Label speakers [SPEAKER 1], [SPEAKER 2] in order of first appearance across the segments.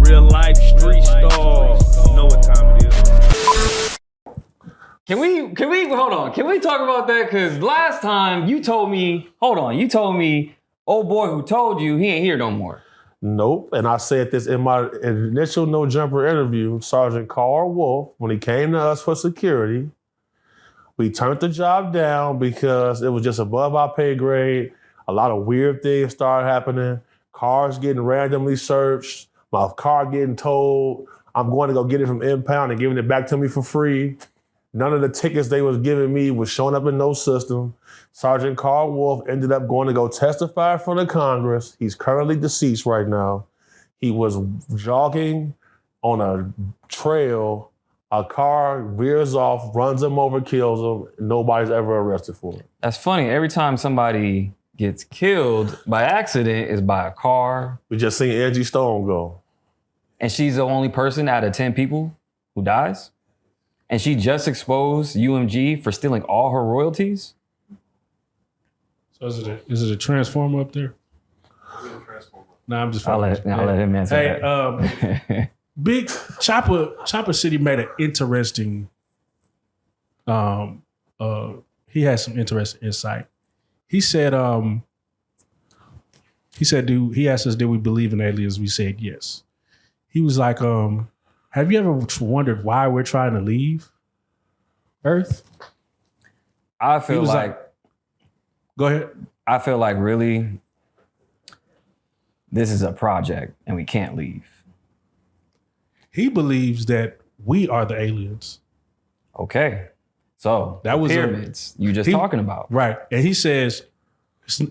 [SPEAKER 1] Real life street stars. Know what time it is.
[SPEAKER 2] Can we hold on? Can we talk about that? Cause last time you told me, old boy who told you he ain't here no more.
[SPEAKER 3] Nope. And I said this in my initial No Jumper interview. Sergeant Carl Wolf, when he came to us for security, we turned the job down because it was just above our pay grade. A lot of weird things started happening. Cars getting randomly searched. My car getting told I'm going to go get it from impound and giving it back to me for free. None of the tickets they was giving me was showing up in no system. Sergeant Carl Wolf ended up going to go testify in front of Congress. He's currently deceased right now. He was jogging on a trail. A car veers off, runs him over, kills him. Nobody's ever arrested for it.
[SPEAKER 2] That's funny. Every time somebody gets killed by accident is by a car.
[SPEAKER 3] We just seen Angie Stone go.
[SPEAKER 2] And she's the only person out of 10 people who dies? And she just exposed UMG for stealing all her royalties?
[SPEAKER 4] So is it a transformer up there? No, I'm just.
[SPEAKER 2] I'll let him answer
[SPEAKER 4] that. Big Chopper City made an interesting. He had some interesting insight. He said, he asked us, did we believe in aliens? We said yes. He was like, have you ever wondered why we're trying to leave Earth?
[SPEAKER 2] I feel like,
[SPEAKER 4] go ahead.
[SPEAKER 2] I feel like really, this is a project and we can't leave.
[SPEAKER 4] He believes that we are the aliens.
[SPEAKER 2] Okay. So that was pyramids you just talking about.
[SPEAKER 4] Right. And he says,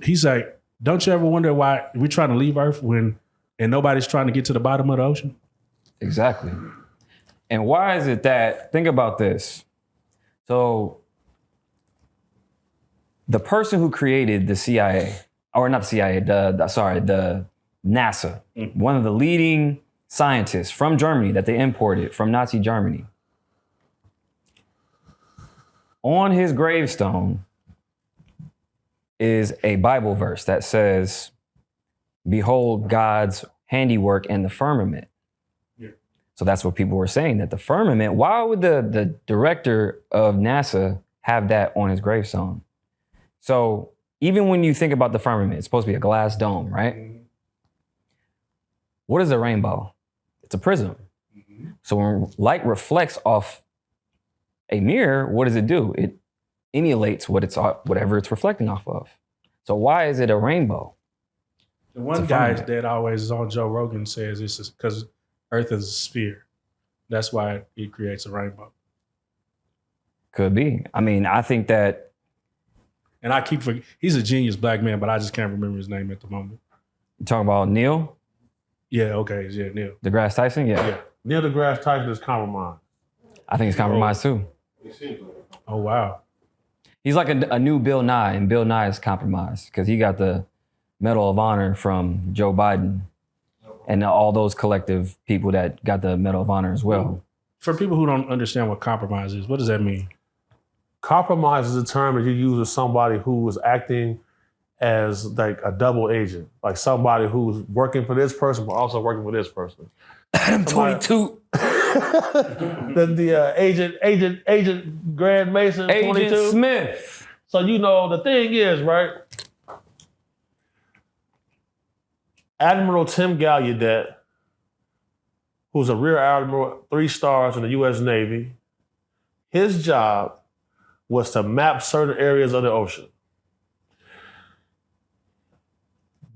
[SPEAKER 4] he's like, don't you ever wonder why we're trying to leave Earth and nobody's trying to get to the bottom of the ocean?
[SPEAKER 2] Exactly. And why is it that, think about this. So the person who created the CIA, or not the CIA, the NASA, one of the leading scientists from Germany that they imported from Nazi Germany. On his gravestone is a Bible verse that says, behold God's handiwork in the firmament. Yeah. So that's what people were saying, that the firmament, why would the director of NASA have that on his gravestone? So even when you think about the firmament, it's supposed to be a glass dome, right? Mm-hmm. What is a rainbow? It's a prism. Mm-hmm. So when light reflects off a mirror, what does it do? It emulates whatever it's reflecting off of. So why is it a rainbow?
[SPEAKER 4] The one guy that always is on Joe Rogan says it's just because Earth is a sphere. That's why it creates a rainbow.
[SPEAKER 2] Could be. I mean, I think that.
[SPEAKER 4] And I keep forgetting, he's a genius black man, but I just can't remember his name at the moment.
[SPEAKER 2] You talking about Neil?
[SPEAKER 4] Yeah, okay, yeah, Neil.
[SPEAKER 2] DeGrasse Tyson? Yeah.
[SPEAKER 3] Neil deGrasse Tyson is compromised.
[SPEAKER 2] I think it's compromised too.
[SPEAKER 4] Oh, wow.
[SPEAKER 2] He's like a new Bill Nye, and Bill Nye is compromised because he got the Medal of Honor from Joe Biden and all those collective people that got the Medal of Honor as well.
[SPEAKER 4] For people who don't understand what compromise is, what does that mean?
[SPEAKER 3] Compromise is a term that you use with somebody who is acting as like a double agent, like somebody who's working for this person but also working for this person.
[SPEAKER 2] I'm 22.
[SPEAKER 3] the agent Grand Mason,
[SPEAKER 2] Agent
[SPEAKER 3] 22.
[SPEAKER 2] Smith.
[SPEAKER 3] So the thing is, right? Admiral Tim Gallaudet, who's a Rear Admiral, 3 stars in the U.S. Navy, his job was to map certain areas of the ocean.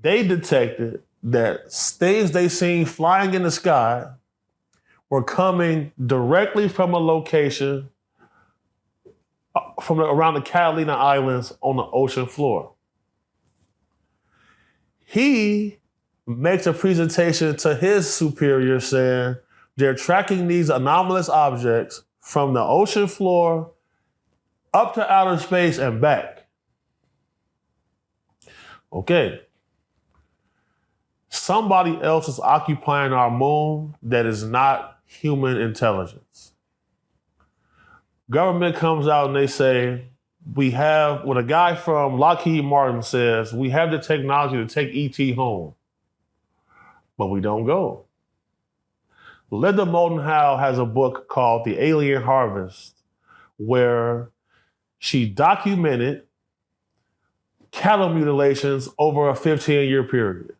[SPEAKER 3] They detected that things they seen flying in the sky were coming directly from a location from around the Catalina Islands on the ocean floor. He makes a presentation to his superior saying they're tracking these anomalous objects from the ocean floor up to outer space and back. Okay. Somebody else is occupying our moon that is not human intelligence. Government comes out and they say, what a guy from Lockheed Martin says, we have the technology to take ET home, but we don't go. Linda Moulton Howe has a book called The Alien Harvest, where she documented cattle mutilations over a 15-year period.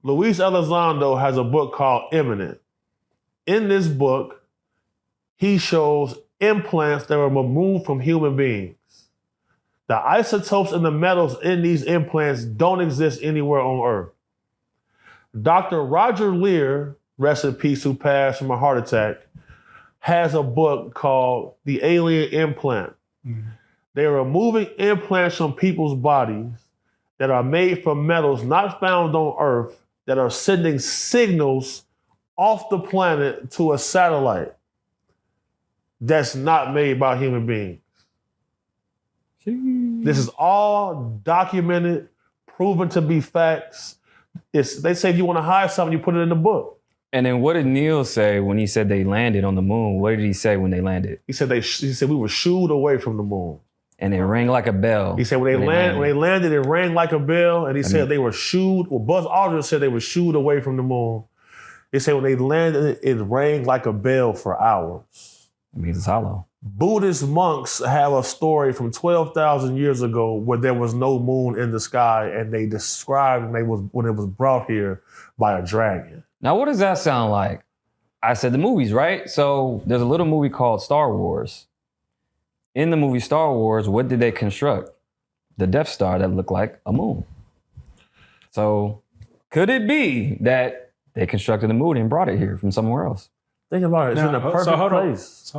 [SPEAKER 3] Luis Elizondo has a book called Imminent. In this book, he shows implants that were removed from human beings. The isotopes and the metals in these implants don't exist anywhere on Earth. Dr. Roger Lear, rest in peace, who passed from a heart attack, has a book called The Alien Implant. Mm-hmm. They're removing implants from people's bodies that are made from metals not found on Earth that are sending signals off the planet to a satellite that's not made by human beings. This is all documented, proven to be facts. They say if you want to hide something, you put it in the book.
[SPEAKER 2] And then what did Neil say when he said they landed on the moon? What did he say when they landed?
[SPEAKER 3] He said we were shooed away from the moon.
[SPEAKER 2] And it rang like a bell.
[SPEAKER 3] He said when they landed, it rang like a bell. And he said they were shooed. Well, Buzz Aldrin said they were shooed away from the moon. He said when they landed, it rang like a bell for hours.
[SPEAKER 2] It means it's hollow.
[SPEAKER 3] Buddhist monks have a story from 12,000 years ago where there was no moon in the sky, and they described when it was brought here by a dragon.
[SPEAKER 2] Now, what does that sound like? I said the movies, right? So there's a little movie called Star Wars. In the movie Star Wars, what did they construct? The Death Star that looked like a moon. So could it be that they constructed the moon and brought it here from somewhere else?
[SPEAKER 3] Think about it. It's in a perfect place.